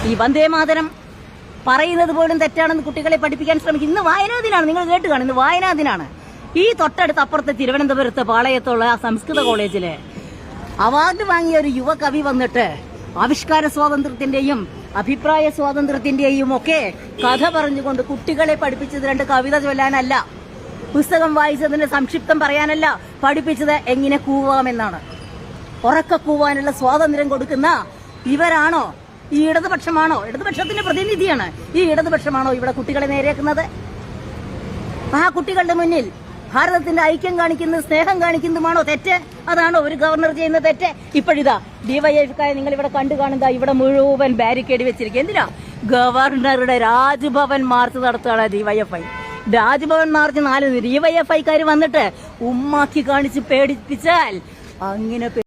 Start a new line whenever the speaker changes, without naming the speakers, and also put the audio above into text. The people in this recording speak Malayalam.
ഈ വന്ദേമാതരം പറയുന്നത് പോലും തെറ്റാണെന്ന് കുട്ടികളെ പഠിപ്പിക്കാൻ ശ്രമിക്കും. ഇന്ന് വായനാ ദിനാണ്, നിങ്ങൾ കേട്ട് കാണും, ഇന്ന് വായനാ ദിനാണ്. ഈ തൊട്ടടുത്ത് അപ്പുറത്തെ തിരുവനന്തപുരത്ത് പാളയത്തുള്ള ആ സംസ്കൃത കോളേജില് അവാർഡ് വാങ്ങിയ ഒരു യുവകവി വന്നിട്ട് ആവിഷ്കാര സ്വാതന്ത്ര്യത്തിന്റെയും അഭിപ്രായ സ്വാതന്ത്ര്യത്തിന്റെയും ഒക്കെ കഥ പറഞ്ഞുകൊണ്ട് കുട്ടികളെ പഠിപ്പിച്ചത് 2 കവിത ചൊല്ലാനല്ല, പുസ്തകം വായിച്ചതിന്റെ സംക്ഷിപ്തം പറയാനല്ല, പഠിപ്പിച്ചത് എങ്ങനെ കൂവാമെന്നാണ്. ഉറക്ക കൂവാനുള്ള സ്വാതന്ത്ര്യം കൊടുക്കുന്ന ഇവരാണോ? ഈ ഇടതുപക്ഷമാണോ? ഇടതുപക്ഷത്തിന്റെ പ്രതിനിധിയാണ്. ഈ ഇടതുപക്ഷമാണോ ഇവിടെ കുട്ടികളെ നേരെയാക്കുന്നത്? ആ കുട്ടികളുടെ മുന്നിൽ ഭാരതത്തിന്റെ ഐക്യം കാണിക്കുന്നത്, സ്നേഹം കാണിക്കുന്നതുമാണോ തെറ്റ്? അതാണോ ഒരു ഗവർണർ ചെയ്യുന്ന തെറ്റ്? ഇപ്പോഴിതാ ഡിവൈഎഫ്ഐക്കാരെ നിങ്ങൾ ഇവിടെ കണ്ടു കാണുന്ന ഇവിടെ മുഴുവൻ ബാരിക്കേഡ് വെച്ചിരിക്കുക. എന്തിനാ? ഗവർണറുടെ രാജ്ഭവൻ മാർച്ച് നടത്തുകയാണ് ഡിവൈഎഫ്ഐ. രാജ്ഭവൻ മാർച്ച് 4 ഡിവൈഎഫ്ഐക്കാർ വന്നിട്ട് ഉമ്മാക്കി കാണിച്ച് പേടിപ്പിച്ചാൽ അങ്ങനെ